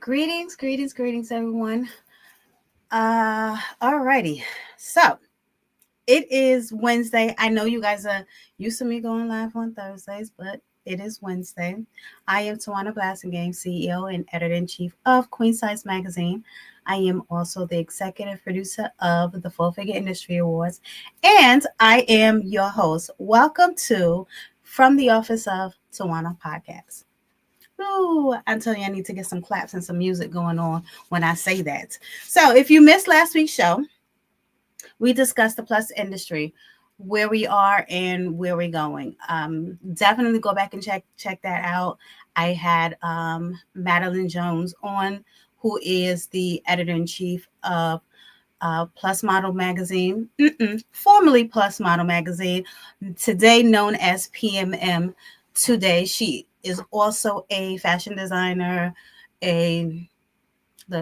Greetings, everyone. Alrighty. So it is Wednesday. I know you guys are used to me going live on Thursdays, but it is Wednesday. I am Tawana Blassingame, CEO and editor-in-chief of Queen Size Magazine. I am also the executive producer of the Full Figure Industry Awards, and I am your host. Welcome to From the Office of Tawana Podcast. Ooh, I'm telling you, I need to get some claps and some music going on when I say that. So, if you missed last week's show, we discussed the plus industry, where we are and where we're going. Definitely go back and check that out. I had Madeline Jones on, who is the editor in chief of Plus Model Magazine, formerly Plus Model Magazine, today known as PMM Today. She is also a fashion designer, a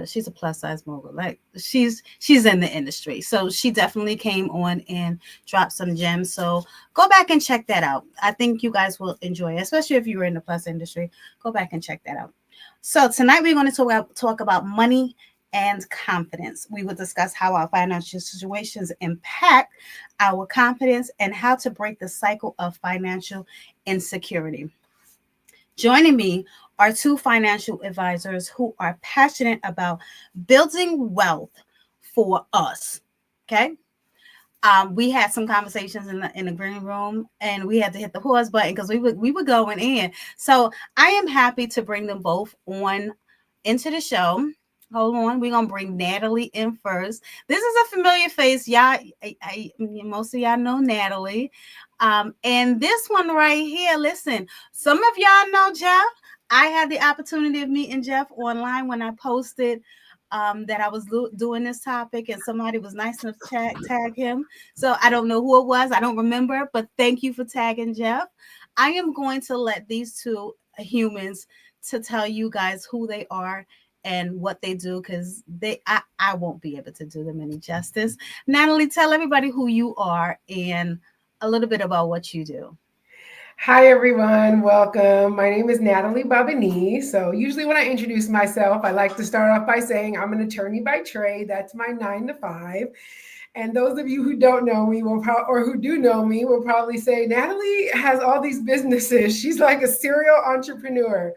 she's a plus size mogul. Like she's in the industry. So she definitely came on and dropped some gems. So go back and check that out. I think you guys will enjoy it, especially if you were in the plus industry. Go back and check that out. So tonight we're going to talk about money and confidence. We will discuss how our financial situations impact our confidence and how to break the cycle of financial insecurity. Joining me are two financial advisors who are passionate about building wealth for us. Okay. We had some conversations in the green room, and we had to hit the pause button because we were going in. So I am happy to bring them both on into the show. Hold on, we're gonna bring Natalie in first. This is a familiar face, y'all. Most of y'all know Natalie, and this one right here. Listen, some of y'all know Jeff. I had the opportunity of meeting Jeff online when I posted that I was doing this topic, and somebody was nice enough to tag him. So I don't know who it was. I don't remember, but thank you for tagging Jeff. I am going to let these two humans to tell you guys who they are and what they do, because I won't be able to do them any justice. Natalie, tell everybody who you are and a little bit about what you do. Hi, everyone. Welcome. My name is Natalie Babaniyi. So, usually, when I introduce myself, I like to start off by saying I'm an attorney by trade. That's my 9 to 5. And those of you who don't know me or who do know me will probably say, Natalie has all these businesses. She's like a serial entrepreneur.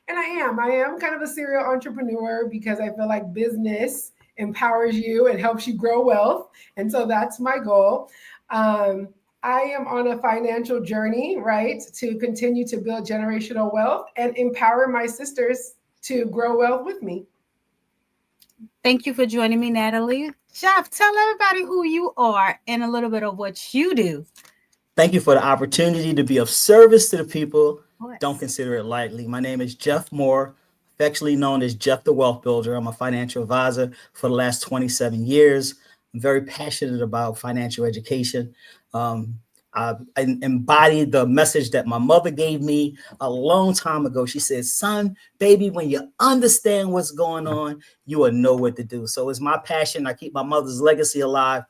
And I am. I am kind of a serial entrepreneur because I feel like business empowers you and helps you grow wealth. And so that's my goal. I am on a financial journey, right, to continue to build generational wealth and empower my sisters to grow wealth with me. Thank you for joining me, Natalie. Jeff, tell everybody who you are and a little bit of what you do. Thank you for the opportunity to be of service to the people. Don't consider it lightly. My name is Jeff Moore, affectionately known as Jeff the Wealth Builder. I'm a financial advisor for the last 27 years. I'm very passionate about financial education. I embody the message that my mother gave me a long time ago. She said, son, baby, when you understand what's going on, you will know what to do. So it's my passion. I keep my mother's legacy alive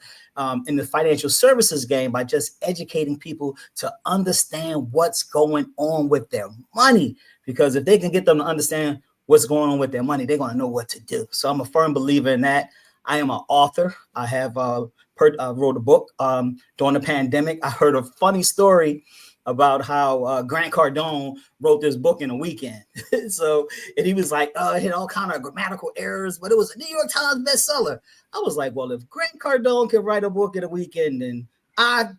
in the financial services game by just educating people to understand what's going on with their money. Because if they can get them to understand what's going on with their money, they're going to know what to do. So I'm a firm believer in that. I am an author. I have wrote a book during the pandemic. I heard a funny story about how Grant Cardone wrote this book in a weekend. And he was like, it had all kind of grammatical errors, but it was a New York Times bestseller. I was like, well, if Grant Cardone can write a book in a weekend, then I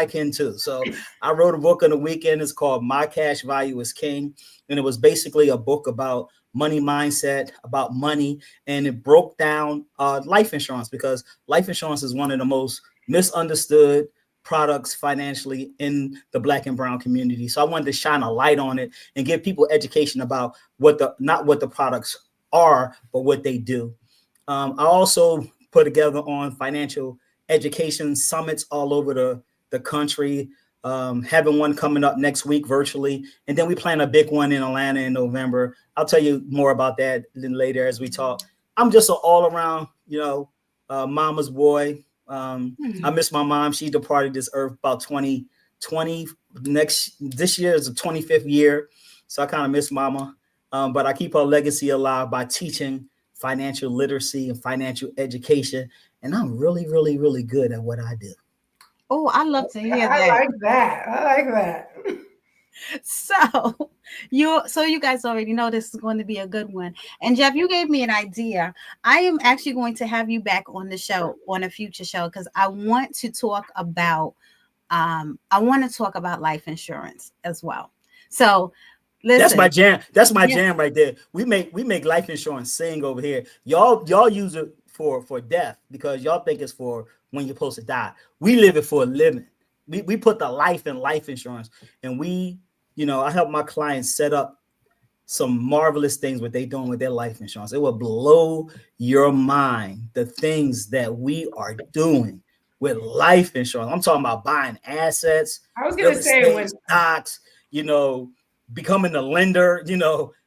can too. So I wrote a book in a weekend. It's called My Cash Value is King. And it was basically a book about money mindset, about money. And it broke down life insurance, because life insurance is one of the most misunderstood products financially in the Black and brown community. So I wanted to shine a light on it and give people education about not what the products are, but what they do. I also put together on financial education summits all over the country, having one coming up next week virtually. And then we plan a big one in Atlanta in November. I'll tell you more about that later as we talk. I'm just an all around, mama's boy. I miss my mom. She departed this earth about 2020. This year is the 25th year. So I kind of miss mama. but I keep her legacy alive by teaching financial literacy and financial education. And I'm really, really, really good at what I do. Oh, I love to hear I that. like that. I like that. So you guys already know this is going to be a good one. And Jeff, you gave me an idea. I am actually going to have you back on the show on a future show because I want to talk about life insurance as well. So listen. That's my jam. That's my jam right there. We make life insurance sing over here. Y'all use it for death because y'all think it's for when you're supposed to die. We live it for a living. We put the life in life insurance, and I help my clients set up some marvelous things what they're doing with their life insurance. It will blow your mind, the things that we are doing with life insurance. I'm talking about buying assets, I was going to say stocks, becoming a lender,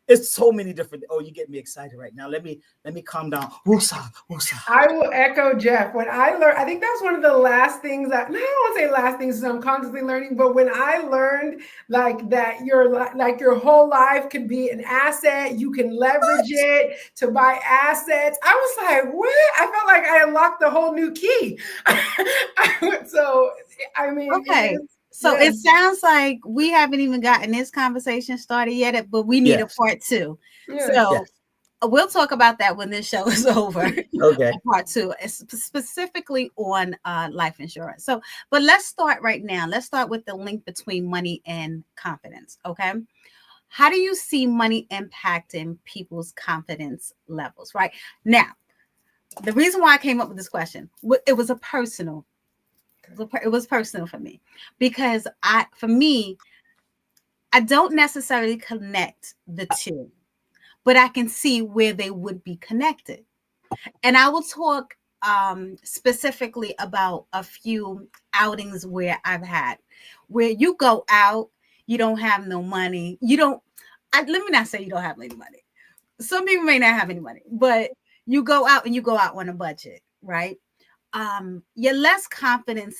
it's so many different. Oh, you get me excited right now. Let me calm down. Woosah. I will echo Jeff. When I learned, I think that's one of the last things that, no, I don't want to say last things I'm constantly learning, but when I learned like that your whole life could be an asset, you can leverage it to buy assets. I was like, what? I felt like I unlocked the whole new key. Okay. So it sounds like we haven't even gotten this conversation started yet, but we need a part two. Yes. So we'll talk about that when this show is over. Okay. Part two, specifically on life insurance. So, but let's start right now. Let's start with the link between money and confidence. Okay. How do you see money impacting people's confidence levels? Right now, the reason why I came up with this question, it was personal for me because I don't necessarily connect the two, but I can see where they would be connected. And I will talk specifically about a few outings where I've had where you go out, you don't have no money. Let me not say you don't have any money. Some people may not have any money, but you go out and you go out on a budget, right? You're less confident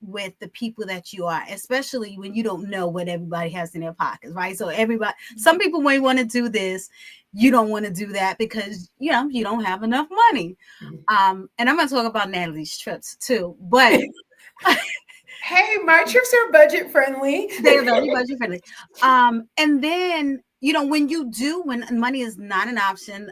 with the people that you are, especially when you don't know what everybody has in their pockets, right? So some people may want to do this, you don't want to do that because you don't have enough money. And I'm going to talk about Natalie's trips too, but hey, my trips are budget friendly. They're very budget friendly. And then when money is not an option,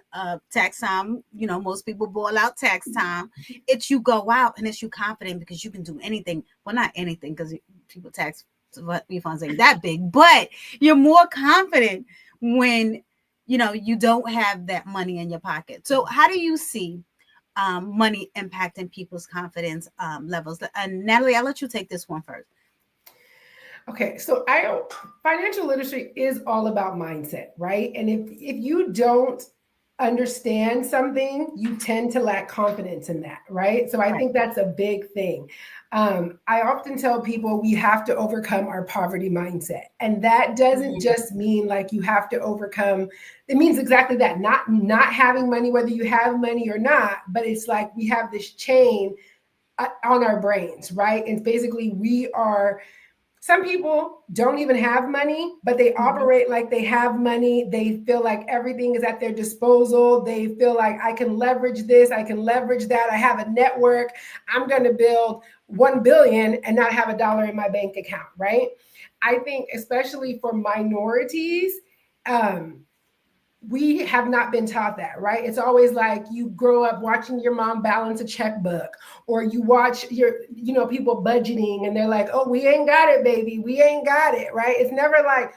tax time, most people boil out tax time. It's you go out and it's you confident because you can do anything. Well, not anything because people tax refunds ain't that big, but you're more confident when, you don't have that money in your pocket. So how do you see money impacting people's confidence levels? And Natalie, I'll let you take this one first. Okay, so financial literacy is all about mindset, right? And if you don't understand something, you tend to lack confidence in that, right? So I think that's a big thing. I often tell people we have to overcome our poverty mindset. And that doesn't just mean like you have to overcome, it means exactly that, not having money, whether you have money or not, but it's like we have this chain on our brains, right? And basically some people don't even have money, but they operate like they have money. They feel like everything is at their disposal. They feel like I can leverage this, I can leverage that. I have a network. I'm going to build 1 billion and not have $1 in my bank account, right? I think especially for minorities, we have not been taught that, right? It's always like you grow up watching your mom balance a checkbook, or you watch people budgeting and they're like, oh, we ain't got it, baby. We ain't got it, right? It's never like,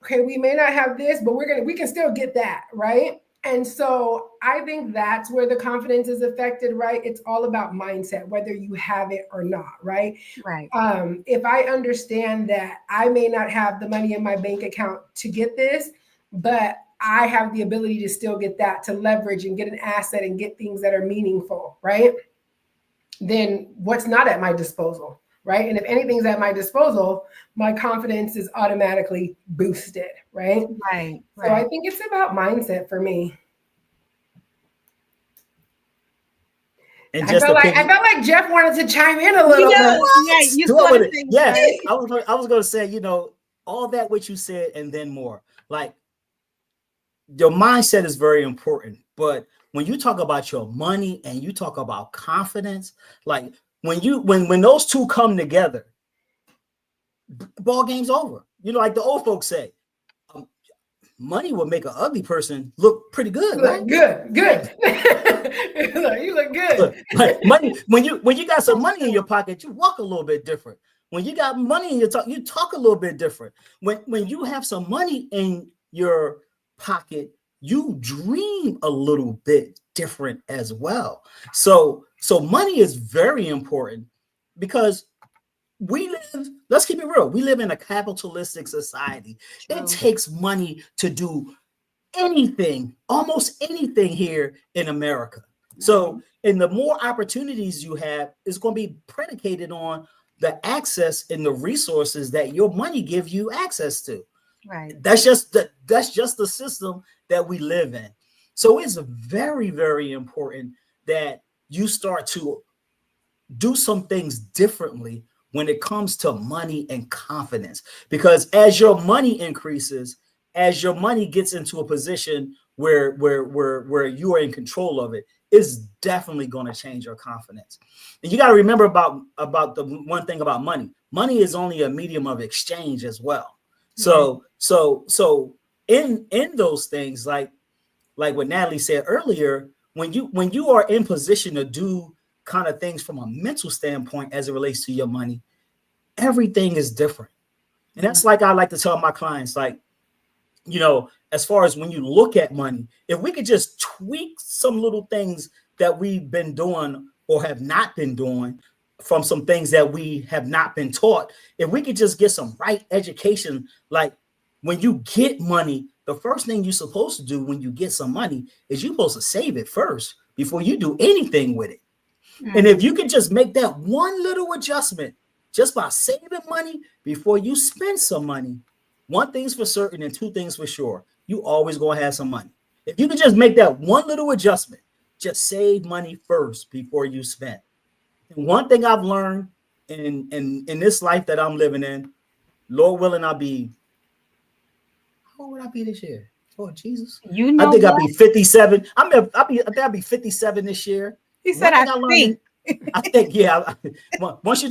okay, we may not have this, but we can still get that, right? And so I think that's where the confidence is affected, right? It's all about mindset, whether you have it or not, right? Right. If I understand that I may not have the money in my bank account to get this, but I have the ability to still get that, to leverage and get an asset and get things that are meaningful, right? Then what's not at my disposal, right? And if anything's at my disposal, my confidence is automatically boosted, right? Right. So I think it's about mindset for me. And I felt like Jeff wanted to chime in a little bit. Yes, I was going to say, all that what you said and then more. Like your mindset is very important. But when you talk about your money and you talk about confidence, like when those two come together, ball game's over. Like the old folks say, money will make an ugly person look pretty good, right? Good. You look good. But money, when you got some money in your pocket, you walk a little bit different. When you got money in your talk, you talk a little bit different. When you have some money in your pocket, you dream a little bit different as well. So money is very important because let's keep it real. We live in a capitalistic society. True. It takes money to do anything, almost anything here in America. So, and the more opportunities you have, it's going to be predicated on the access and the resources that your money gives you access to. Right. That's just the system that we live in. So it's very, very important that you start to do some things differently when it comes to money and confidence, because as your money increases, as your money gets into a position where you are in control of it, it's definitely going to change your confidence. And you got to remember about the one thing about money. Money is only a medium of exchange as well. So in those things, like what Natalie said earlier, when you are in position to do kind of things from a mental standpoint as it relates to your money, everything is different. And that's like I like to tell my clients, like, as far as when you look at money, if we could just tweak some little things that we've been doing or have not been doing from some things that we have not been taught, if we could just get some right education, like when you get money, the first thing you're supposed to do when you get some money is you're supposed to save it first before you do anything with it. Mm-hmm. And if you could just make that one little adjustment just by saving money before you spend some money, one thing's for certain and two things for sure, you always gonna have some money. If you could just make that one little adjustment, just save money first before you spend. And one thing I've learned in this life that I'm living in, Lord willing, how old would I be this year? Oh, Jesus. I think I'll be 57. I think I'll be 57 this year. He said, I think, yeah. Once you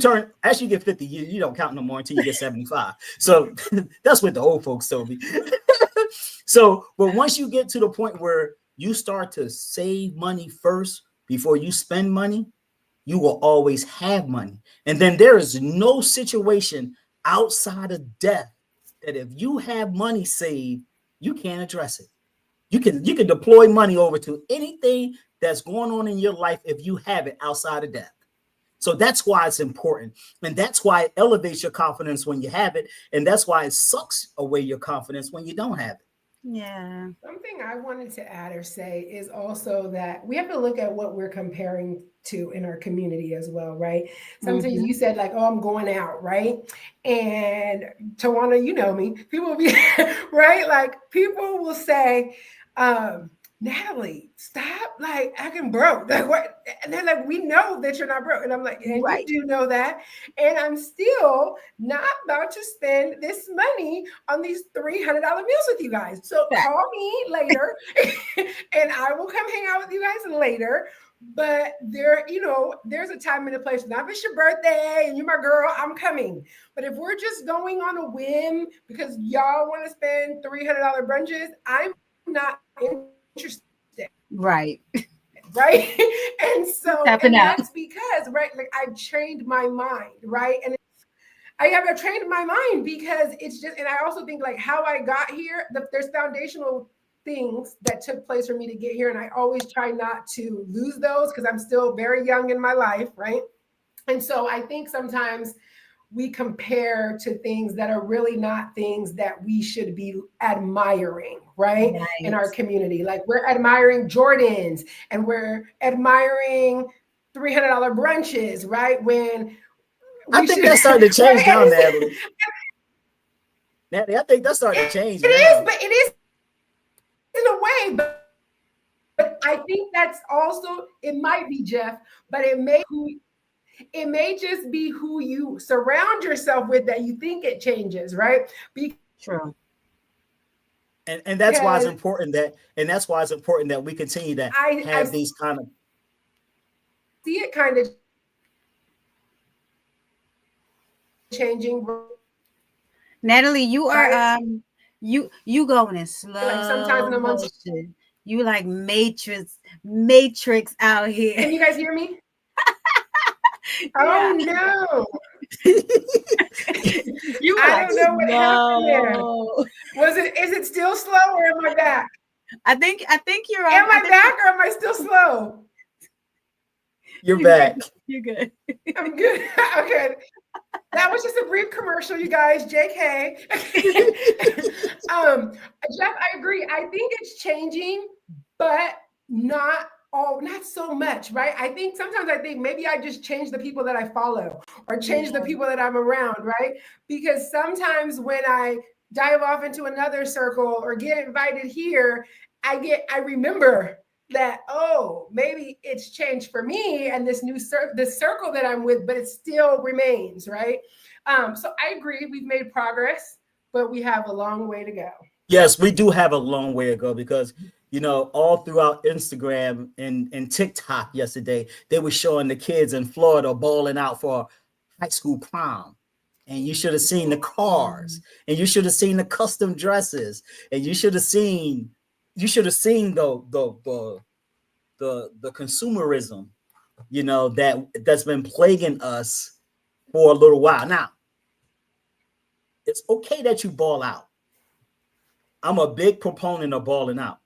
get 50, you don't count no more until you get 75. So that's what the old folks told me. But once you get to the point where you start to save money first before you spend money, you will always have money. And then there is no situation outside of death that if you have money saved, you can't address it. You can deploy money over to anything that's going on in your life if you have it outside of death. So that's why it's important. And that's why it elevates your confidence when you have it. And that's why it sucks away your confidence when you don't have it. Yeah. Something I wanted to add or say is also that we have to look at what we're comparing to in our community as well, right? Sometimes you said like, oh, I'm going out, right? And Tawana, you know me, people will be, right? Like people will say, Natalie, stop like acting broke. Like what? And they're like, we know that you're not broke. And I'm like, and right. You do know that. And I'm still not about to spend this money on these $300 meals with you guys. So call me later and I will come hang out with you guys later. But there's a time and a place. Now if it's your birthday and you're my girl, I'm coming. But if we're just going on a whim because y'all want to spend $300 brunches, I'm not interested. Right. And so and that's because, right, like I've trained my mind, right? And I have trained my mind because it's just, and I also think like how I got here, there's foundational things that took place for me to get here. And I always try not to lose those because I'm still very young in my life, right? And so I think sometimes we compare to things that are really not things that we should be admiring, right? In our community. Like we're admiring Jordans and we're admiring $300 brunches, right? When I think that's starting to change now, Natalie. Natalie, I think that's starting to change. It is, but it is in a way, but I think that's also, it might be Jeff, but it may just be who you surround yourself with that you think it changes, right? True. And that's why it's important that we continue to have these kind of see it kind of changing. Natalie, you are you going in slow like sometimes in a month. motion. You like Matrix out here. Can you guys hear me? Oh no. You I don't know what happened there. Is it still slow or am I back? I think you're on. Am I back or am I still slow? You're back. You're good. I'm good. Okay. That was just a brief commercial, you guys. JK. Jeff, I agree. I think it's changing, but not so much, right? I think maybe I just change the people that I follow or change the people that I'm around, right? Because sometimes when I dive off into another circle or get invited here, I remember that, maybe it's changed for me and this circle that I'm with, but it still remains, right? So I agree, we've made progress, but we have a long way to go. Yes, we do have a long way to go because, all throughout Instagram and TikTok yesterday, they were showing the kids in Florida bowling out for high school prom. And you should have seen the cars, and you should have seen the custom dresses, and you should have seen the consumerism, that's been plaguing us for a little while. Now, it's okay that you ball out. I'm a big proponent of balling out,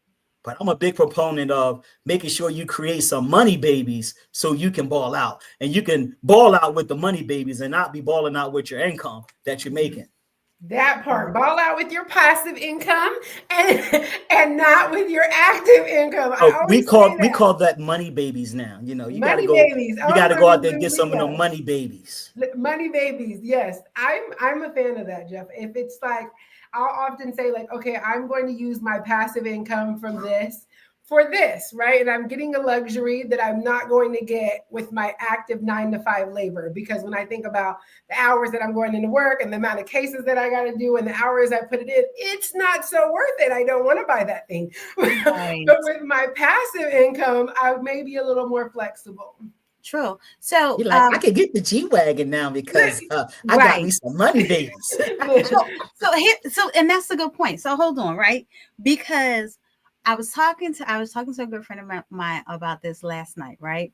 but I'm a big proponent of making sure you create some money babies so you can ball out, and you can ball out with the money babies and not be balling out with your income that you're making. That part, ball out with your passive income and not with your active income. We call that money babies now. You gotta go. Babies. You gotta go out there and get some of them money babies. Money babies, yes. I'm a fan of that, Jeff. If it's like, I'll often say like, okay, I'm going to use my passive income from this for this, right? And I'm getting a luxury that I'm not going to get with my active 9-to-5 labor. Because when I think about the hours that I'm going into work and the amount of cases that I got to do and the hours I put it in, it's not so worth it. I don't want to buy that thing. Right. But with my passive income, I may be a little more flexible. True. So you're like, I could get the G-Wagon now because I got me some money babies. so and that's a good point. So hold on, right? Because I was talking to a good friend of mine about this last night, right?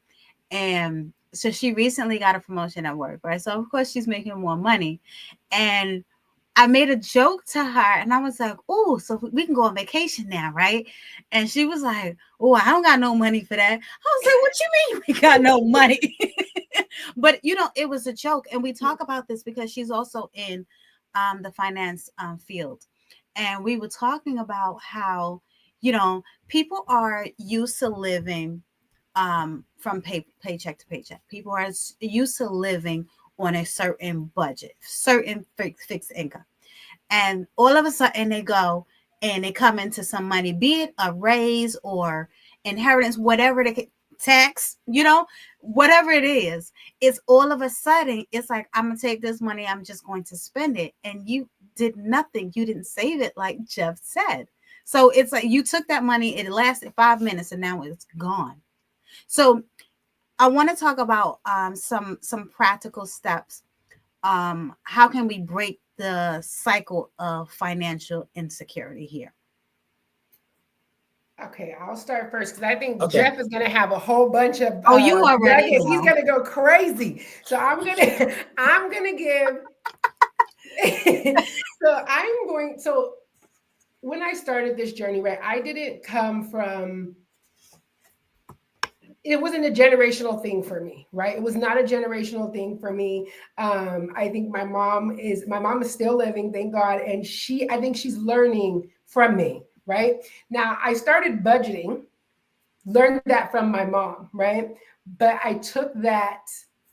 And so she recently got a promotion at work, right? So of course she's making more money. And I made a joke to her and I was like, oh, so we can go on vacation now, right? And she was like, oh, I don't got no money for that. I was like, what you mean we got no money? But, it was a joke. And we talk about this because she's also in the finance field. And we were talking about how, people are used to living from paycheck to paycheck. People are used to living on a certain budget, certain fixed income. And all of a sudden they go and they come into some money, be it a raise or inheritance, whatever the tax, whatever it is, it's all of a sudden, it's like, I'm going to take this money, I'm just going to spend it. And you did nothing. You didn't save it like Jeff said. So it's like you took that money, it lasted 5 minutes and now it's gone. So I want to talk about some practical steps. How can we break the cycle of financial insecurity here? Okay, I'll start first because I think Jeff is going to have a whole bunch of you already nuggets. He's going to go crazy. So I'm going to give. So when I started this journey, right, I didn't come from. It wasn't a generational thing for me, right? It was not a generational thing for me. I think my mom is still living, thank God. And I think she's learning from me, right? Now I started budgeting, learned that from my mom, right? But I took that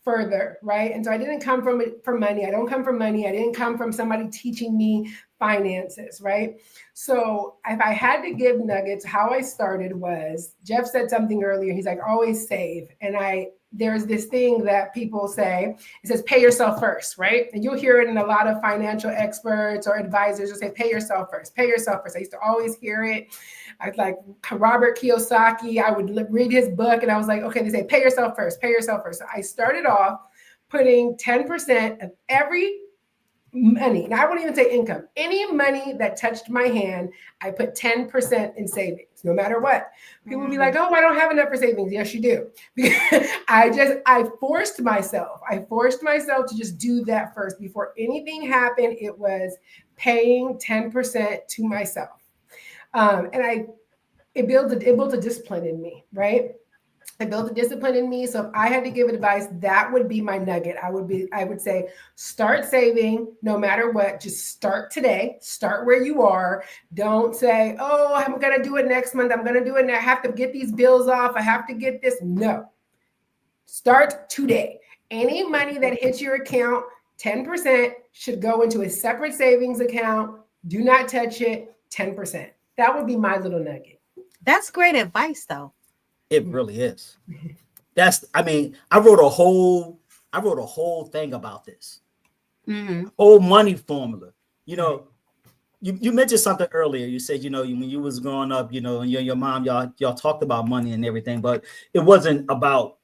further, right? And so I didn't come from money. I don't come from money. I didn't come from somebody teaching me finances, right? So if I had to give nuggets, how I started was, Jeff said something earlier. He's like, always save. And I there's this thing that people say, it says pay yourself first, right? And you'll hear it in a lot of financial experts or advisors will say, pay yourself first, pay yourself first. I used to always hear it. I was like Robert Kiyosaki, I would read his book and I was like, okay, they say pay yourself first, pay yourself first. So I started off putting 10% of every money, and I won't even say income, any money that touched my hand, I put 10% in savings, no matter what. People will be like, oh, I don't have enough for savings. Yes, you do. I forced myself to just do that first. Before anything happened, it was paying 10% to myself. It built a discipline in me, right? I built a discipline in me. So if I had to give advice, that would be my nugget. I would say, start saving no matter what. Just start today. Start where you are. Don't say, oh, I'm going to do it next month. I'm going to do it. And I have to get these bills off. I have to get this. No. Start today. Any money that hits your account, 10% should go into a separate savings account. Do not touch it. 10%. That would be my little nugget. That's great advice, though. It really is. I wrote a whole thing about this. Whole money formula. You mentioned something earlier. You said, when you was growing up, and your mom, y'all talked about money and everything, but it wasn't about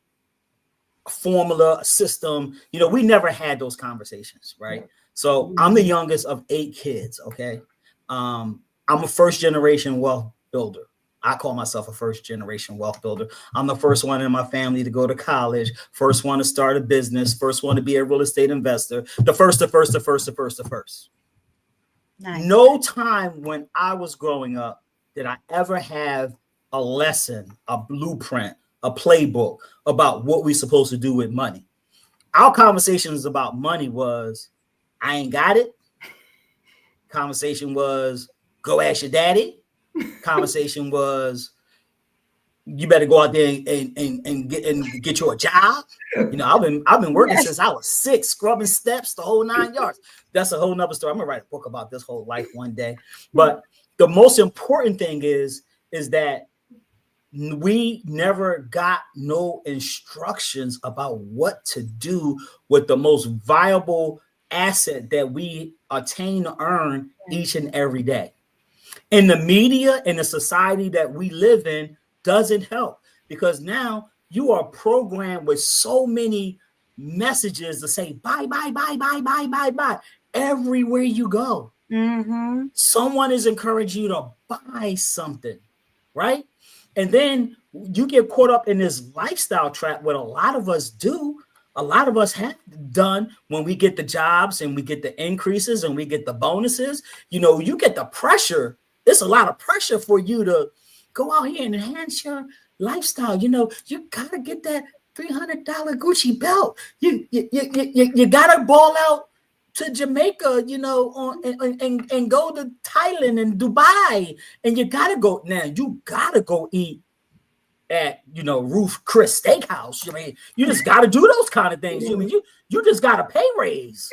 a formula, a system. We never had those conversations, right? So I'm the youngest of 8 kids. Okay. I'm a first generation wealth builder. I call myself a first generation wealth builder. I'm the first one in my family to go to college, first one to start a business, first one to be a real estate investor, the first. Nice. No time when I was growing up did I ever have a lesson, a blueprint, a playbook about what we're supposed to do with money. Our conversations about money was, I ain't got it. Conversation was, go ask your daddy. Conversation was, you better go out there and get you a job. I've been working since I was 6, scrubbing steps, the whole 9 yards. That's a whole nother story. I'm gonna write a book about this whole life one day. But the most important thing is that we never got no instructions about what to do with the most viable asset that we attain to earn each and every day. And the media and the society that we live in doesn't help, because now you are programmed with so many messages to say, buy, buy, buy, buy, buy, buy, buy. Everywhere you go, someone is encouraging you to buy something, right? And then you get caught up in this lifestyle trap, what a lot of us do. A lot of us have done when we get the jobs and we get the increases and we get the bonuses. You get the pressure. It's a lot of pressure for you to go out here and enhance your lifestyle. You gotta get that $300 Gucci belt. You gotta ball out to Jamaica, and go to Thailand and Dubai, and you gotta go now. You gotta go eat at Ruth Chris Steakhouse. You just got to do those kind of things. You just got to pay raise.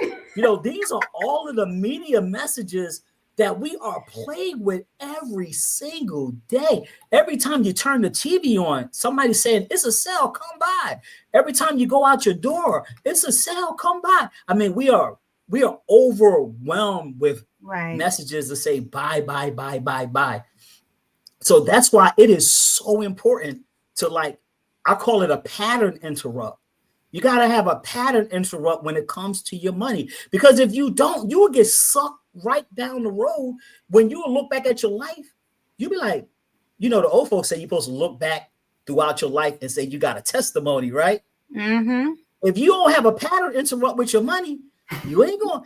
These are all of the media messages that we are plagued with every single day. Every time you turn the TV on, somebody's saying it's a sale, come by. Every time you go out your door, it's a sale, come by. We are overwhelmed with messages that say buy, buy, buy, buy, buy. So that's why it is so important to, I call it a pattern interrupt. You got to have a pattern interrupt when it comes to your money, because if you don't, you will get sucked right down the road. When you look back at your life, you'll be like, the old folks say you're supposed to look back throughout your life and say you got a testimony, right? If you don't have a pattern interrupt with your money, you ain't going.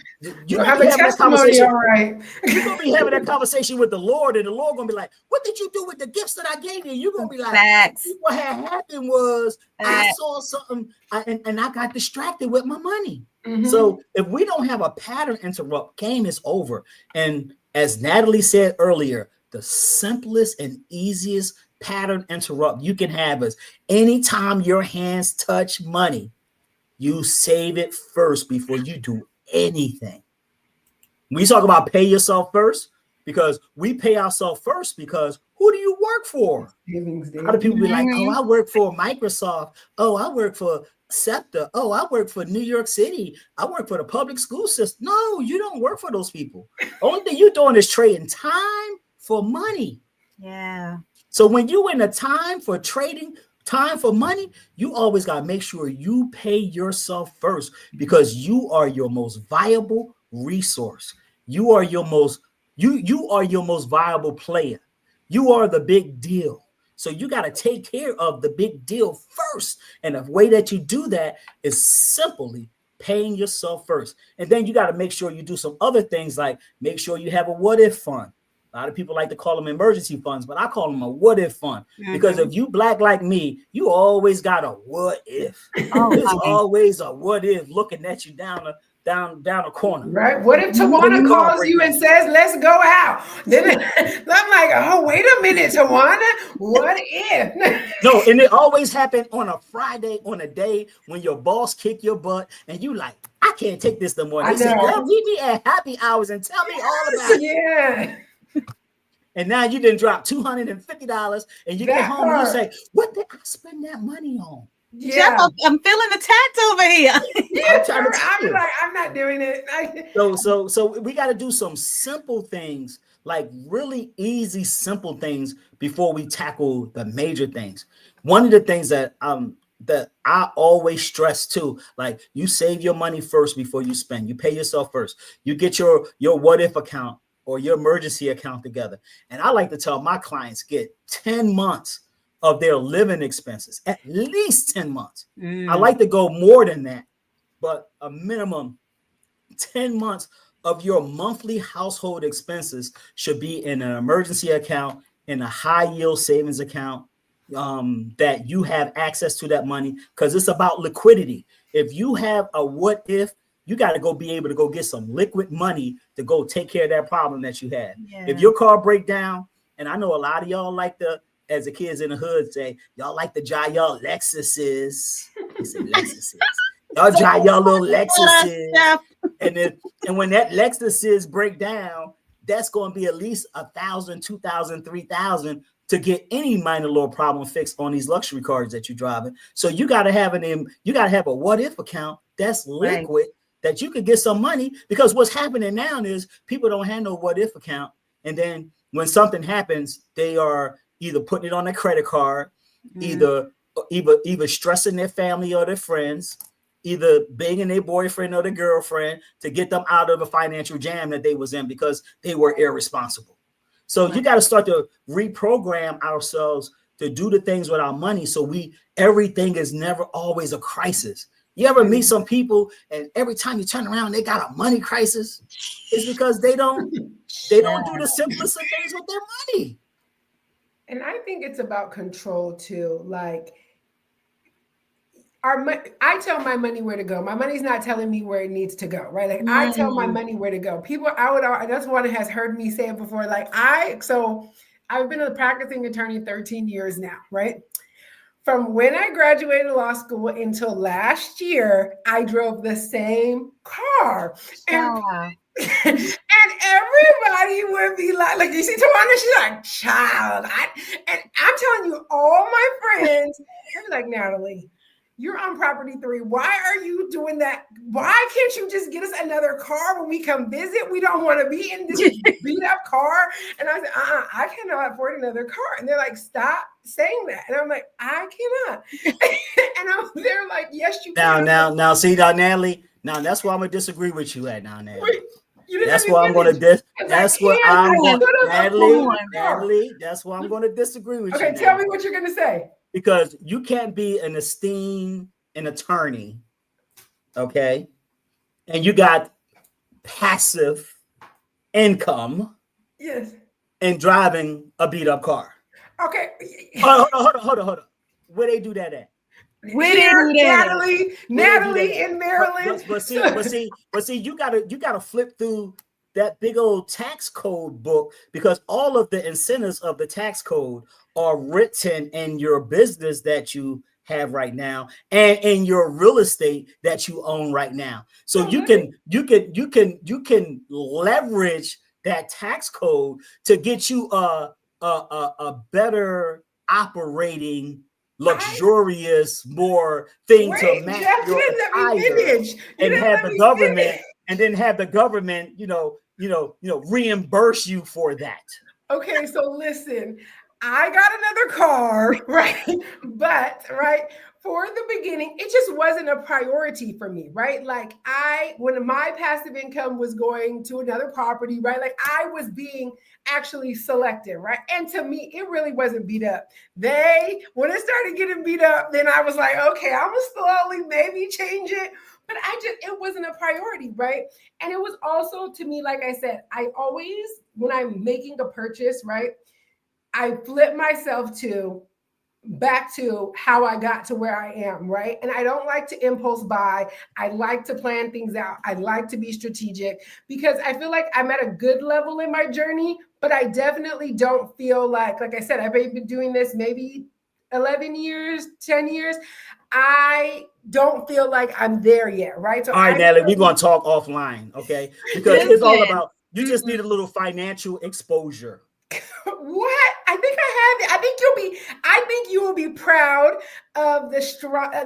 You don't have a testimony, all right. You're gonna be having that conversation with the Lord, and the Lord gonna be like, "What did you do with the gifts that I gave you?" You're gonna be like, Facts. "What had happened was I saw something, and I got distracted with my money." So if we don't have a pattern interrupt, game is over. And as Natalie said earlier, the simplest and easiest pattern interrupt you can have is anytime your hands touch money, you save it first before you do anything. We talk about pay yourself first, because we pay ourselves first, because Who do you work for? Savings A lot of people be like, oh, Mhm. I work for Microsoft. Oh, I work for SEPTA. Oh, I work for New York City. I work for the public school system. No, you don't work for those people. Only thing you're doing is trading time for money. Yeah. So when you in a time for trading, time for money, you always got to make sure you pay yourself first, because you are your most viable resource. You are your most you are your most viable player. You are the big deal. So you got to take care of the big deal first. And the way that you do that is simply paying yourself first. And then you got to make sure you do some other things, like make sure you have a what if fund. A lot of people like to call them emergency funds, but I call them a what if fund, because if you black like me, you always got a what if. Oh, There's honey. always a what if looking at you down a corner. Right? What if When Tawana you car calls break you down. and says, let's go out? Then I'm like, oh, wait a minute, Tawana. What if? No, and it always happened on a Friday, on a day when your boss kick your butt and you like, I can't take this no more. And I they say, know. girl, meet me at happy hours and tell me all about it. Yeah. And now you didn't drop $250 and you get That home and you part. say, what did I spend that money on? Yeah. Jeff, I'm feeling attacked over here. Yeah, I'm trying to tell I'm you. like, I'm not doing it. So we got to do some simple things, like really easy, simple things before we tackle the major things. One of the things that I always stress too, like you save your money first before you spend. You pay yourself first. You get your what if account or your emergency account together. And I like to tell my clients, get 10 months of their living expenses, at least 10 months. I like to go more than that, but a minimum 10 months of your monthly household expenses should be in an emergency account, in a high yield savings account, that you have access to that money, because it's about liquidity. If you have a what if, you got to go be able to go get some liquid money to go take care of that problem that you had. Yeah. If your car break down, and I know a lot of y'all like the, as the kids in the hood say, y'all like to drive y'all Lexuses. They say Lexuses. Y'all drive y'all little Lexuses. And when that Lexuses break down, that's going to be at least $1,000, $2,000, $3,000 to get any minor little problem fixed on these luxury cars that you're driving. So you got to have a what if account that's liquid, that you could get some money, because what's happening now is people don't have no what if account. And then when something happens, they are either putting it on their credit card, either stressing their family or their friends, either begging their boyfriend or their girlfriend to get them out of the financial jam that they was in because they were irresponsible. So you got to start to reprogram ourselves to do the things with our money, so everything is never always a crisis. You ever meet some people and every time you turn around, they got a money crisis? It's because they don't do the simplest of things with their money. And I think it's about control too. Like, I tell my money where to go. My money's not telling me where it needs to go, right? Like I tell my money where to go. People, that's one that has heard me say it before. Like I've been a practicing attorney 13 years now, right? From when I graduated law school until last year, I drove the same car. And everybody would be like you see Tawana, she's like, child. And I'm telling you, all my friends, they're like, Natalie, you're on property 3. Why are you doing that? Why can't you just get us another car when we come visit? We don't want to be in this beat up car. And I said, I cannot afford another car. And they're like, stop saying that. And I'm like, I cannot. And they're like, yes, you can. Now, see, Natalie, now that's why I'm gonna disagree with you at now, Natalie. Wait, that's why I'm gonna Natalie, that's why I'm gonna disagree with you. Okay, tell me what you're gonna say. Because you can't be an attorney, okay, and you got passive income, yes, and driving a beat up car. Okay, hold on. Where they do that at? Natalie in Maryland. But see, you gotta flip through that big old tax code book, because all of the incentives of the tax code are written in your business that you have right now and in your real estate that you own right now. So you can leverage that tax code to get you a better operating, luxurious, more thing to match Jeff, your attire, and have the government, and then have the government, reimburse you for that. Okay, so listen, I got another car, right? But for the beginning, it just wasn't a priority for me, right? Like when my passive income was going to another property, right? Like I was being actually selected, right? And to me, it really wasn't beat up. When it started getting beat up, then I was like, okay, I'm gonna slowly maybe change it. But it wasn't a priority, right? And it was also, to me, like I said, I always, when I'm making a purchase, right, I flip myself back to how I got to where I am, right? And I don't like to impulse buy. I like to plan things out. I like to be strategic because I feel like I'm at a good level in my journey, but I definitely don't feel like I said, I've been doing this maybe 11 years, 10 years. I don't feel like I'm there yet, right? So all right, Natalie, we're going to talk offline, okay? Because it's all about, you just need a little financial exposure. What? I think I have it. I think you will be proud of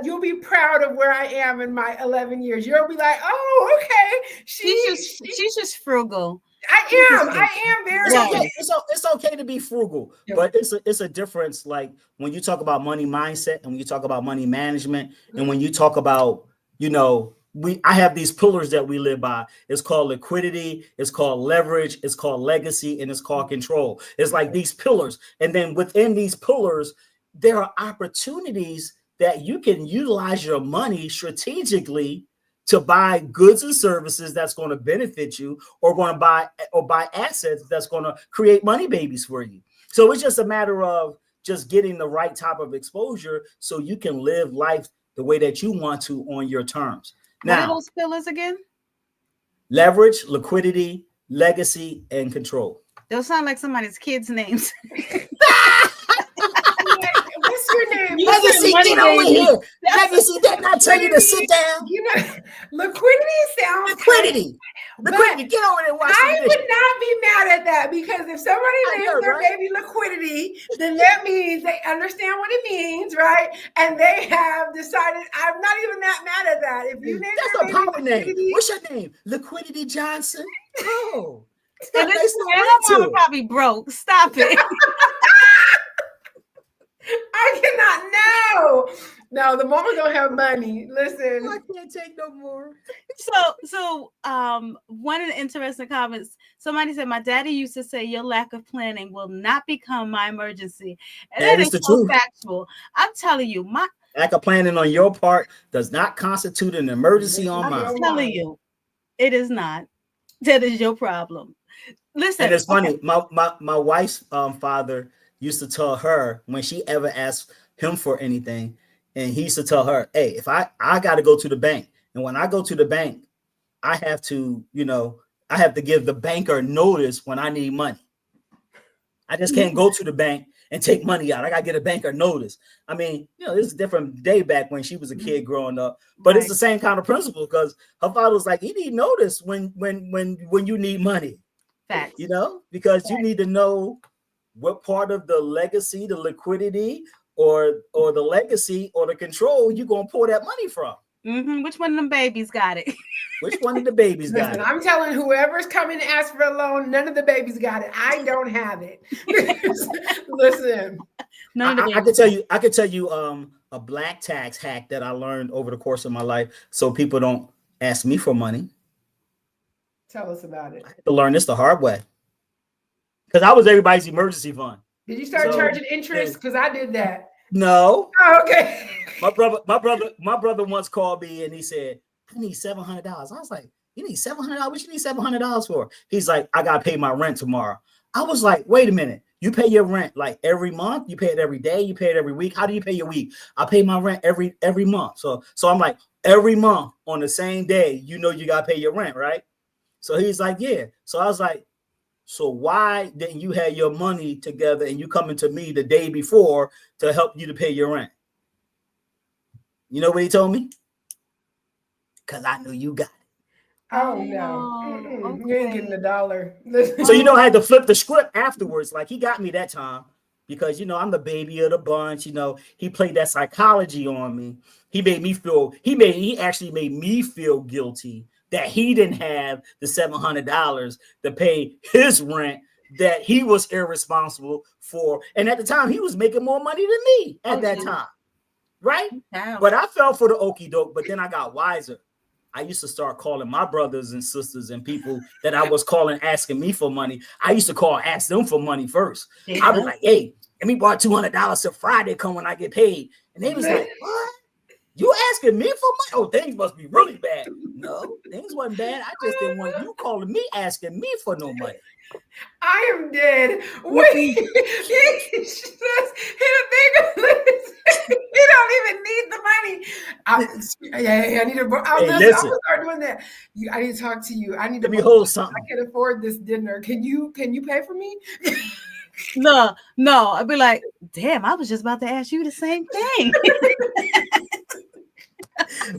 you'll be proud of where I am in my 11 years. You'll be like, oh, okay. She's just frugal. I am very. It's okay to be frugal, but it's a difference. Like when you talk about money mindset and when you talk about money management, and when you talk about, I have these pillars that we live by. It's called liquidity, it's called leverage, it's called legacy, and it's called control. It's like these pillars. And then within these pillars, there are opportunities that you can utilize your money strategically to buy goods and services that's going to benefit you, or buy assets that's going to create money babies for you. So it's just a matter of just getting the right type of exposure so you can live life the way that you want to on your terms. Now, what are those pillars again? Leverage, liquidity, legacy, and control. Those sound like somebody's kids' names. What's your name? Legacy, get over here. Legacy, didn't I tell you to sit down? Liquidity sounds liquidity. Liquidity, get over there and watch I would not be mad at that, because if somebody names their baby liquidity, then that means they understand what it means, right? And they have decided. I'm not even that mad at that. If you name that's your a power name. What's your name? Liquidity Johnson. Oh, and this mama probably broke. Stop it. I cannot. No, the mama don't have money. Listen, I can't take no more. So one of the interesting comments, somebody said, my daddy used to say your lack of planning will not become my emergency. And that is so factual. I'm telling you, my lack of planning on your part does not constitute an emergency on mine. I'm telling you, it is not. That is your problem. Listen, and it's funny. My wife's father used to tell her when she ever asked him for anything, and he used to tell her, hey, if I got to go to the bank, and when I go to the bank, I have to give the banker notice when I need money. I just can't go to the bank and take money out. I got to get a banker notice. I mean, it's a different day back when she was a kid growing up, but It's the same kind of principle, because her father was like, you need notice when you need money. Facts. Because you need to know what part of the legacy, the liquidity, or the legacy or the control you're going to pull that money from. Mm-hmm. Which one of them babies got it? Which one of the babies got it? I'm telling whoever's coming to ask for a loan, none of the babies got it. I don't have it. Listen. I could tell you a black tax hack that I learned over the course of my life so people don't ask me for money. Tell us about it. I had to learn this the hard way, because I was everybody's emergency fund. Did you start charging interest? Because I did that. No. Oh, okay. My brother once called me and he said, I need $700. I was like, you need $700? What you need $700 for? He's like, I got to pay my rent tomorrow. I was like, wait a minute. You pay your rent like every month? You pay it every day? You pay it every week? How do you pay your week? I pay my rent every month. So I'm like, every month on the same day, you got to pay your rent, right? So he's like, yeah. So I was like, so why didn't you have your money together and you coming to me the day before to help you to pay your rent? You know what he told me? Because I knew you got it. Oh no. Oh, You ain't getting okay. a dollar. So, I had to flip the script afterwards. Like, he got me that time because, I'm the baby of the bunch. He played that psychology on me. He actually made me feel guilty that he didn't have the $700 to pay his rent, that he was irresponsible for. And at the time, he was making more money than me at that time. Right? Yeah. But I fell for the okie doke, but then I got wiser. I used to start calling my brothers and sisters and people that I was calling asking me for money. I used to call, ask them for money first. I'd be like, hey, let me borrow $200 till Friday come when I get paid. And they was like, what? You asking me for money? Oh, things must be really bad. No, things wasn't bad. I just didn't want you calling me asking me for no money. I am dead. Wait, he don't even need the money. I need to. I'm gonna start doing that. I need to talk to you. I need to. Let me hold something. I can't afford this dinner. Can you pay for me? No. I'd be like, damn, I was just about to ask you the same thing.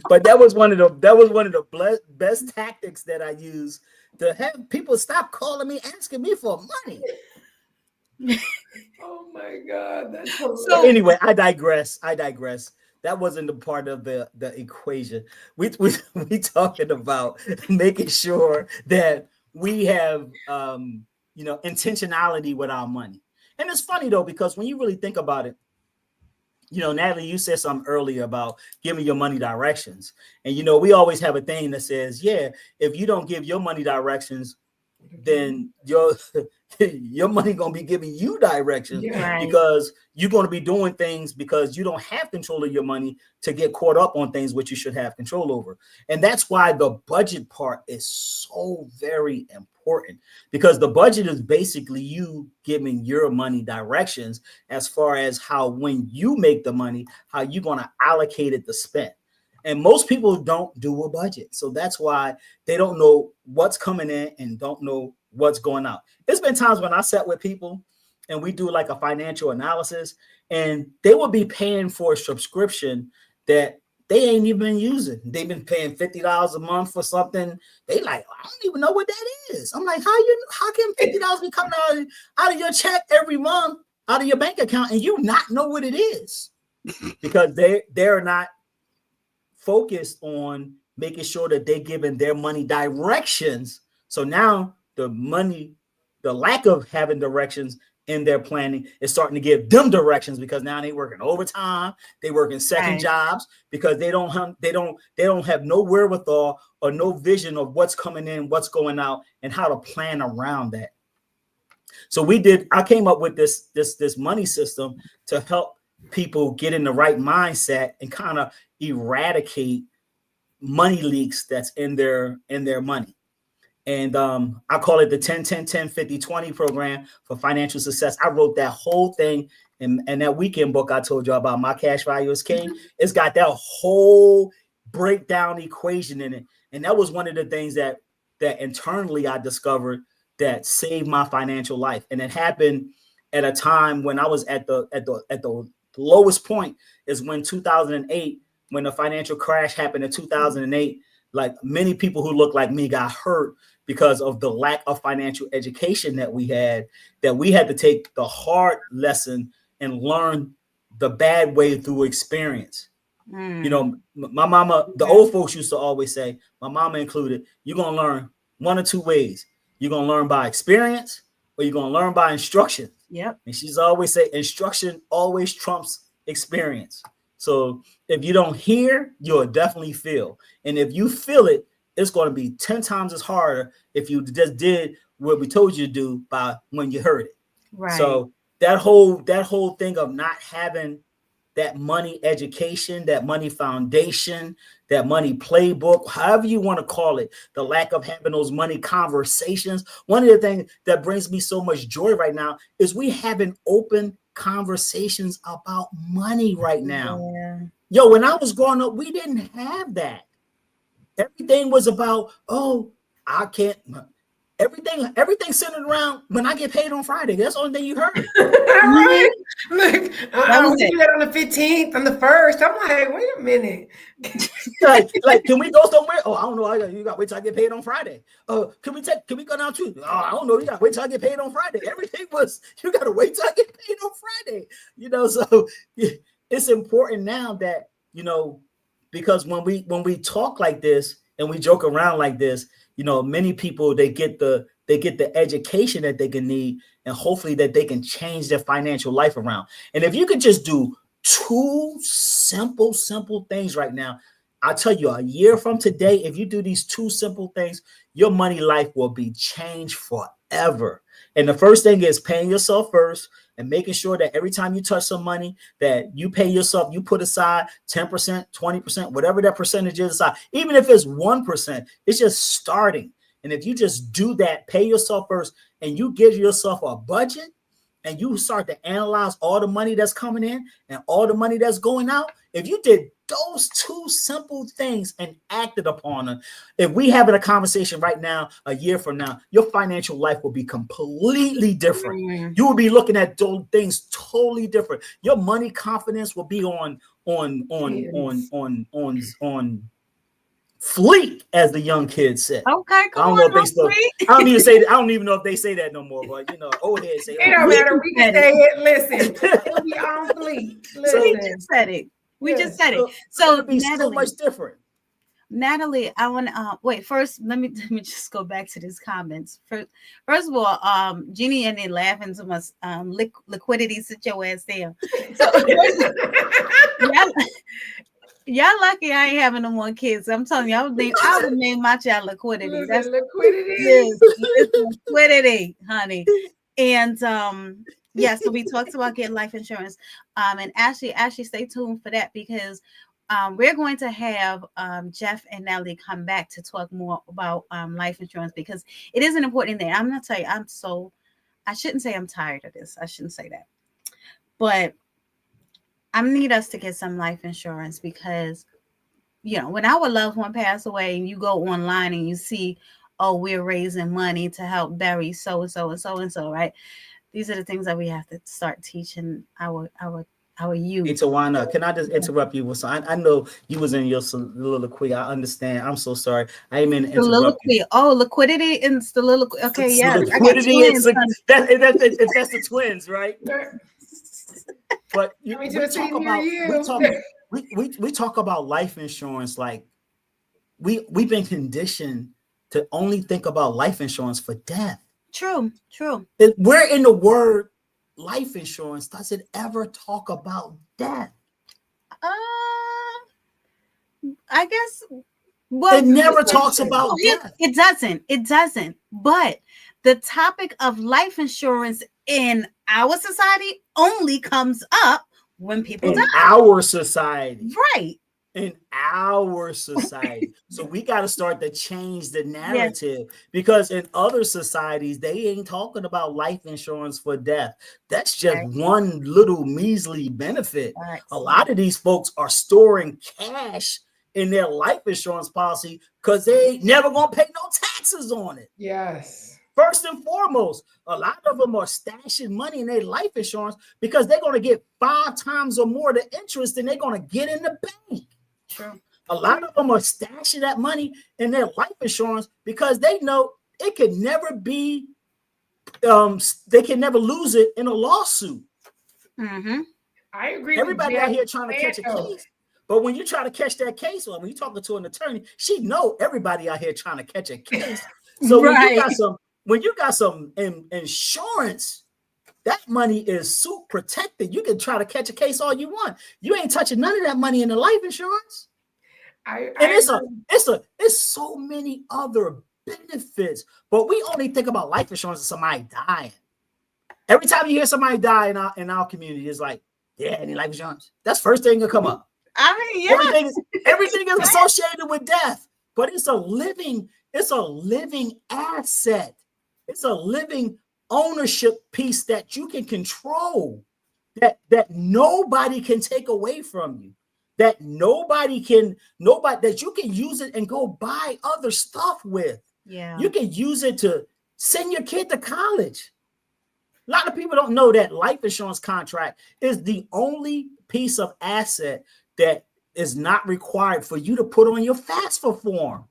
But that was one of the best tactics that I used to have people stop calling me, asking me for money. Oh my God. That's so anyway, I digress. That wasn't the part of the equation. We talking about making sure that we have intentionality with our money. And it's funny though, because when you really think about it, Natalie, you said something earlier about giving your money directions. And, we always have a thing that says, yeah, if you don't give your money directions, then your money going to be giving you directions because you're going to be doing things because you don't have control of your money to get caught up on things which you should have control over. And that's why the budget part is so very important, because the budget is basically you giving your money directions as far as how, when you make the money, how you're going to allocate it to spend. And most people don't do a budget. So that's why they don't know what's coming in and don't know what's going out. There's been times when I sat with people and we do like a financial analysis, and they will be paying for a subscription that they ain't even been using. They've been paying $50 a month for something. They like, I don't even know what that is. I'm like, how can $50 be coming out of your check every month, out of your bank account, and you not know what it is? Because they're not focused on making sure that they're giving their money directions. So now the lack of having directions in their planning is starting to give them directions, because now they working overtime, they working second jobs, because they don't have no wherewithal or no vision of what's coming in, what's going out, and how to plan around that. So I came up with this money system to help people get in the right mindset and kind of eradicate money leaks that's in their money. And I call it the 10-10-10-50-20 program for financial success. I wrote that whole thing in that weekend book I told you about, My Cash Value is King. It's got that whole breakdown equation in it. And that was one of the things that internally I discovered that saved my financial life. And it happened at a time when I was at the lowest point, is when 2008, when the financial crash happened in 2008. Like, many people who look like me got hurt because of the lack of financial education that we had to take the hard lesson and learn the bad way through experience. My mama, the old folks used to always say, my mama included, you're going to learn one or two ways. You're going to learn by experience, or you're going to learn by instruction. Yep. And she's always say instruction always trumps experience. So if you don't hear, you'll definitely feel. And if you feel it, it's going to be 10 times as harder if you just did what we told you to do by when you heard it. Right. So that whole thing of not having that money education, that money foundation, that money playbook, however you want to call it, the lack of having those money conversations. One of the things that brings me so much joy right now is we having open conversations about money right now. Yeah. Yo, when I was growing up, we didn't have that. Everything was about, I can't. Everything centered around when I get paid on Friday. That's the only thing you heard. Right? Look, That was we it. do that on the 15th, on the 1st. I'm like, wait a minute. like, can we go somewhere? Oh, I don't know. You got to wait till I get paid on Friday. Can we go down Tuesday? Oh, I don't know. You got to wait till I get paid on Friday. Everything was, you got to wait till I get paid on Friday. So it's important now that, because when we talk like this and we joke around like this, many people, they get the education that they can need, and hopefully that they can change their financial life around. And if you could just do two simple things right now, I'll tell you, a year from today, if you do these two simple things, your money life will be changed forever. And the first thing is paying yourself first and making sure that every time you touch some money that you pay yourself, you put aside 10%, 20%, whatever that percentage is aside. Even if it's 1%, it's just starting. And if you just do that, pay yourself first, and you give yourself a budget, and you start to analyze all the money that's coming in and all the money that's going out, if you did those two simple things and acted upon them, if we having a conversation right now, a year from now, your financial life will be completely different. You will be looking at those things totally different. Your money confidence will be on fleek, as the young kids said. Okay, I don't even know if they say that no more, but old heads say, it don't matter. We can say it. Listen, it'll be on fleek. We just said it. Just said it. So be Natalie, so much different. Natalie, I want to wait. First, let me just go back to these comments. First of all, Jeannie and they laughing so much. Liquidity, sit your ass down. So, y'all lucky I ain't having no more kids. I'm telling you, I would name my child Liquidity. That's liquidity. Yes, it's liquidity, honey. And so we talked about getting life insurance. And Ashley, stay tuned for that, because we're going to have Jeff and Natalie come back to talk more about life insurance, because it is an important thing. I'm gonna tell you, I shouldn't say I'm tired of this. I shouldn't say that, but I need us to get some life insurance, because, when our loved one passed away and you go online and you see, oh, we're raising money to help bury so-and-so and so-and-so, right? These are the things that we have to start teaching our youth. Hey, Tawana, can I just interrupt you? So I know you was in your soliloquy. I understand. I'm so sorry. I ain't mean to interrupt you. Oh, liquidity and soliloquy. Okay, yeah. Liquidity and that's the twins, right? But we talk about life insurance like we've been conditioned to only think about life insurance for death. True. Where in the word life insurance does it ever talk about death? I guess. Well, it never talks about death. It doesn't. But the topic of life insurance in our society only comes up when people die. Our society. Right. In our society. So we got to start to change the narrative, because in other societies, they ain't talking about life insurance for death. That's just one little measly benefit. Right. A lot of these folks are storing cash in their life insurance policy because they ain't never going to pay no taxes on it. Yes. First and foremost, a lot of them are stashing money in their life insurance because they're going to get 5 times or more the interest than they're going to get in the bank. True. A lot of them are stashing that money in their life insurance because they know it can never be, they can never lose it in a lawsuit. Mm-hmm. I agree. Everybody out here trying to catch a case. But when you try to catch that case, or when you're talking to an attorney, she know everybody out here trying to catch a case. So when you got some insurance, that money is suit protected. You can try to catch a case all you want. You ain't touching none of that money in the life insurance. It's so many other benefits, but we only think about life insurance as somebody dying. Every time you hear somebody die in our community, it's like, yeah, any life insurance? That's the first thing to come up. I mean, yeah. Everything is associated with death, but it's a living asset. It's a living ownership piece that you can control, that nobody can take away from you, that that you can use it and go buy other stuff with. Yeah. You can use it to send your kid to college. A lot of people don't know that life insurance contract is the only piece of asset that is not required for you to put on your FAFSA form.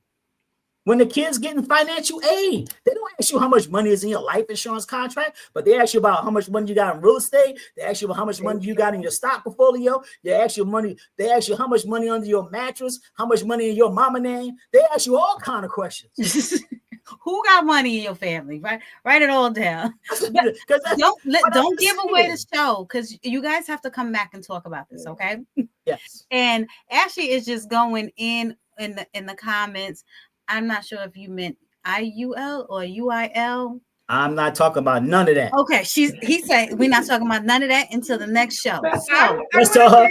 When the kids getting financial aid, they don't ask you how much money is in your life insurance contract, but they ask you about how much money you got in real estate. They ask you about how much money you got in your stock portfolio. They ask you how much money under your mattress, how much money in your mama name. They ask you all kind of questions. Who got money in your family? Right, write it all down. Don't give away the show, because you guys have to come back and talk about this, okay? Yes. And Ashley is just going in the comments. I'm not sure if you meant IUL or UIL. I'm not talking about none of that. Okay, he said we're not talking about none of that until the next show. So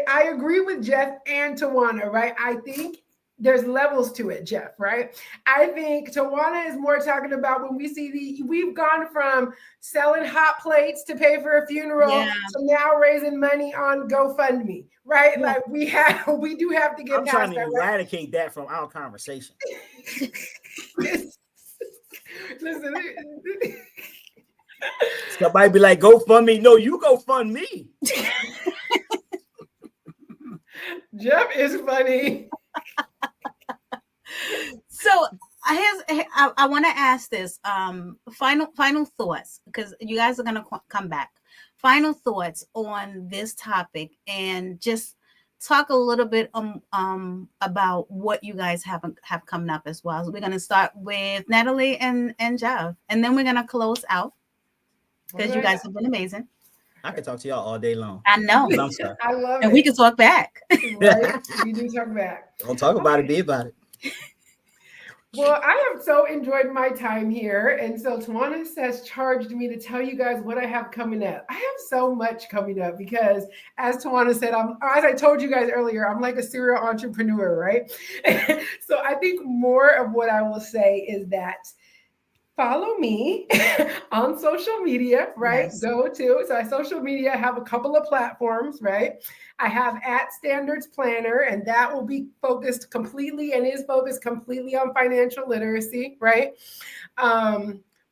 I agree with Jeff and Tawana, right? I think there's levels to it, Jeff, right? I think Tawana is more talking about when we see we've gone from selling hot plates to pay for a funeral to now raising money on GoFundMe, right? Yeah. Like we do have to get I'm trying to eradicate that from our conversation. Listen, somebody be like, go fund me. No, you go fund me. Jeff is funny. So I want to ask this final thoughts, because you guys are going to come back. Final thoughts on this topic, and just talk a little bit about what you guys have coming up as well. So we're going to start with Natalie and Jeff, and then we're going to close out, because you guys have been amazing. I could talk to y'all all day long. I know. I love it. And we can talk back. Right? We do talk back. Don't talk about it, be about it. Well, I have so enjoyed my time here. And so Tawana has charged me to tell you guys what I have coming up. I have so much coming up because, as Tawana said, as I told you guys earlier, I'm like a serial entrepreneur, right? So I think more of what I will say is that follow me on social media, right? Yes. So social media, I have a couple of platforms, right? I have @Standards Planner, and that will be focused completely and is focused completely on financial literacy, right?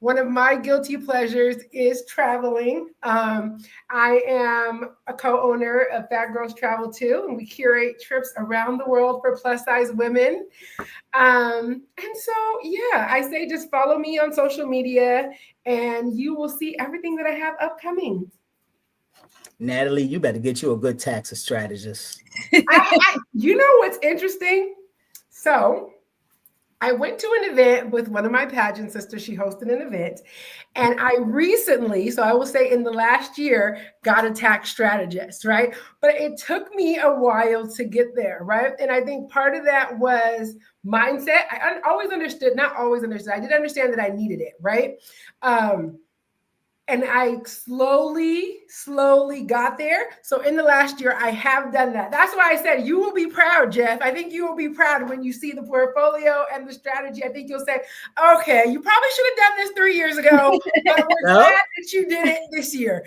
One of my guilty pleasures is traveling. I am a co-owner of Fat Girls Travel Too, and we curate trips around the world for plus size women. And so, I say just follow me on social media and you will see everything that I have upcoming. Natalie, you better get you a good tax strategist. You know what's interesting? So I went to an event with one of my pageant sisters. She hosted an event. And I recently, so I will say in the last year, got a tax strategist, right? But it took me a while to get there, right? And I think part of that was mindset. I always understood, not always understood. I did understand that I needed it, right? And I slowly got there. So in the last year, I have done that. That's why I said you will be proud, Jeff. I think you will be proud when you see the portfolio and the strategy. I think you'll say, okay, you probably should have done this 3 years ago, but we're glad that you did it this year.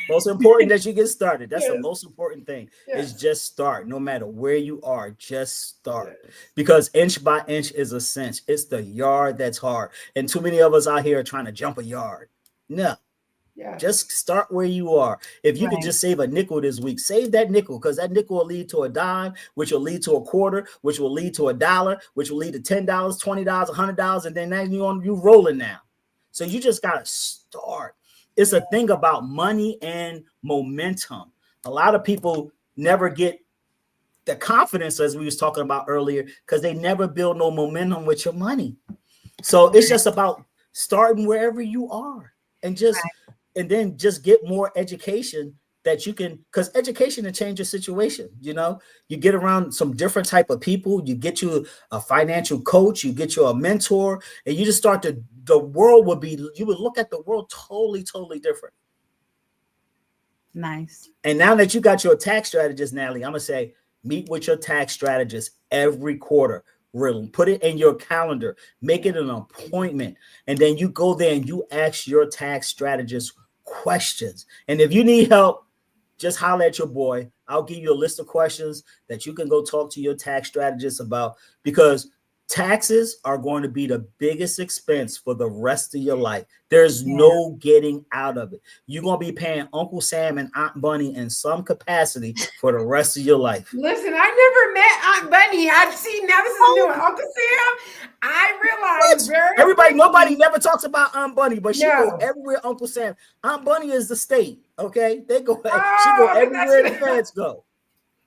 Most important that you get started. That's the most important thing is just start. No matter where you are, just start. Because inch by inch is a cinch. It's the yard that's hard. And too many of us out here are trying to jump a yard. No. Yeah. Just start where you are. If you can just save a nickel this week, save that nickel, because that nickel will lead to a dime, which will lead to a quarter, which will lead to $1, which will lead to $10, $20, $100, and then you rolling now. So you just gotta start. It's a thing about money and momentum. A lot of people never get the confidence, as we was talking about earlier, because they never build no momentum with your money. So it's just about starting wherever you are and just. And then just get more education that you can, because education will change your situation. You know, you get around some different type of people, you get you a financial coach, you get you a mentor, and you just start to, you would look at the world totally different. Nice. And now that you got your tax strategist, Natalie, I'm going to say, meet with your tax strategist every quarter. Really put it in your calendar, make it an appointment, and then you go there and you ask your tax strategist questions. And if you need help, just holler at your boy. I'll give you a list of questions that you can go talk to your tax strategist about, because Taxes are going to be the biggest expense for the rest of your life. There's no getting out of it. You're going to be paying Uncle Sam and Aunt Bunny in some capacity for the rest of your life. Listen, I never met Aunt Bunny. I see now this is a new one. Uncle Sam, I realized very Everybody, quickly, nobody never talks about Aunt Bunny, but she No. go everywhere Uncle Sam. Aunt Bunny is the state, okay? They go, she go Oh, everywhere the feds go.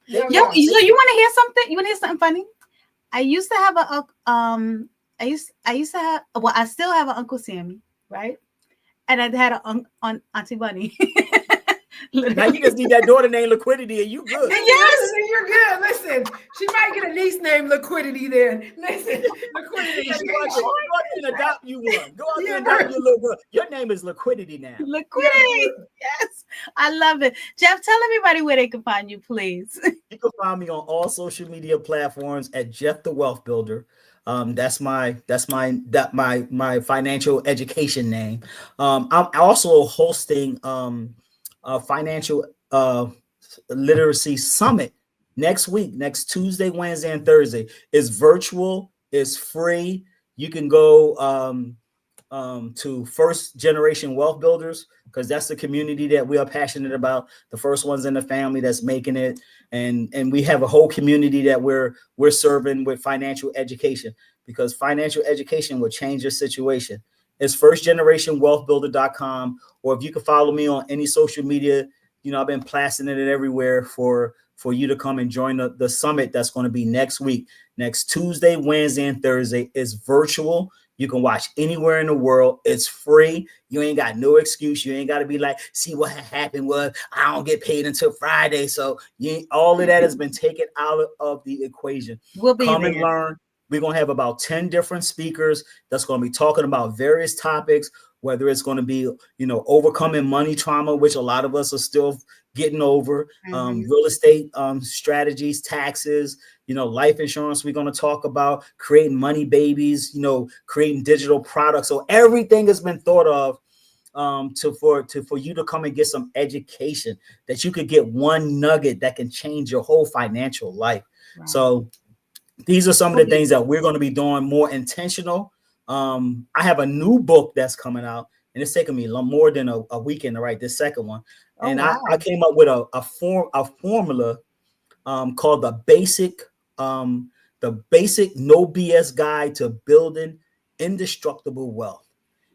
No, Yo, no. so you want to hear something? You want to hear something funny? I used to have I used to have, well, I still have an Uncle Sammy, right? And I had an Auntie Bunny. Now you just need that daughter named Liquidity and you good. Yes, you're good. Listen, she might get a niece named Liquidity then. Listen, Liquidity. Go out there and adopt you one. Go out there and adopt your little girl. Your name is Liquidity now. Liquidity. Yes. I love it. Jeff, tell everybody where they can find you, please. You can find me on all social media platforms at Jeff the Wealth Builder. That's my financial education name. I'm also hosting a financial literacy summit next week, next Tuesday, Wednesday, and Thursday. It's virtual, it's free. You can go to First Generation Wealth Builders, because that's the community that we are passionate about. The first ones in the family that's making it, and we have a whole community that we're serving with financial education, because financial education will change your situation. It's firstgenerationwealthbuilder.com, or if you can follow me on any social media, I've been plastering it everywhere for you to come and join the summit that's going to be next week, next Tuesday, Wednesday, and Thursday. It's virtual. You can watch anywhere in the world. It's free. You ain't got no excuse. You ain't got to be like, see, what happened was I don't get paid until Friday. So all of that has been taken out of the equation. We'll be Come there. and learn. We're going to have about 10 different speakers that's going to be talking about various topics, whether it's going to be, overcoming money trauma, which a lot of us are still getting over, real estate strategies, taxes, life insurance. We're going to talk about creating money babies, creating digital products. So everything has been thought of for you to come and get some education, that you could get one nugget that can change your whole financial life. Right. So these are some of the things that we're going to be doing more intentional. I have a new book that's coming out, and it's taken me more than a weekend to write this second one. And wow. I came up with a formula called the basic no BS guide to building indestructible wealth.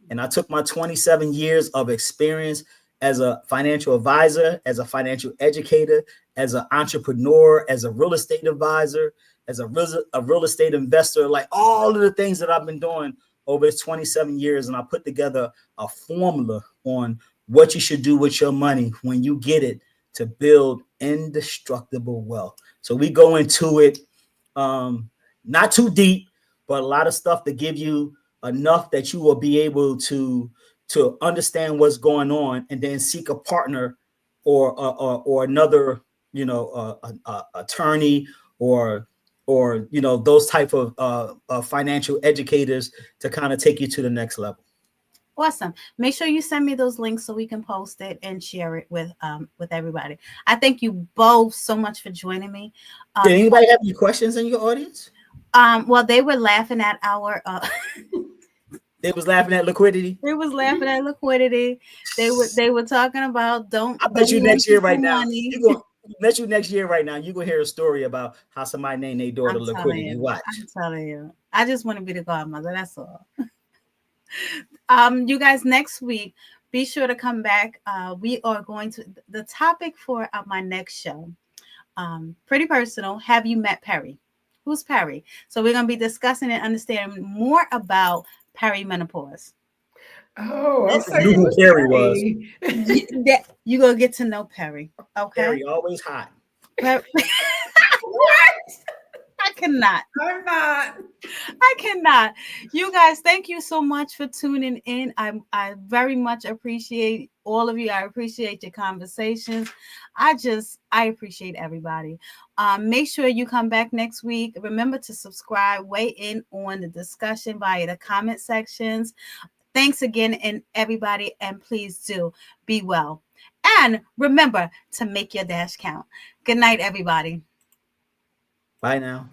And I took my 27 years of experience as a financial advisor, as a financial educator, as an entrepreneur, as a real estate advisor, as a real estate investor, like all of the things that I've been doing over this 27 years. And I put together a formula on what you should do with your money when you get it to build indestructible wealth. So we go into it not too deep, but a lot of stuff to give you enough that you will be able to understand what's going on, and then seek a partner or another, attorney or those type of financial educators to kind of take you to the next level. Awesome. Make sure you send me those links so we can post it and share it with everybody. I thank you both so much for joining me. Did anybody have any questions in your audience? Well, they were laughing at our they was laughing at liquidity. They was laughing at liquidity. They were talking about I bet you next year right now. Bet you next year right now you're gonna hear a story about how somebody named their daughter Liquidity. Watch. I'm telling you. I just want to be the godmother. That's all. You guys, next week, be sure to come back. We are going to the topic for my next show. Pretty personal. Have you met Perry? Who's Perry? So we're going to be discussing and understanding more about perimenopause. Oh, I knew who Perry was. You're going to get to know Perry. Okay. Perry always hot. What? I cannot. I'm not. I cannot. You guys, thank you so much for tuning in. I very much appreciate all of you. I appreciate your conversations. I appreciate everybody. Make sure you come back next week. Remember to subscribe, weigh in on the discussion via the comment sections. Thanks again, and everybody, and please do be well. And remember to make your dash count. Good night, everybody. Bye now.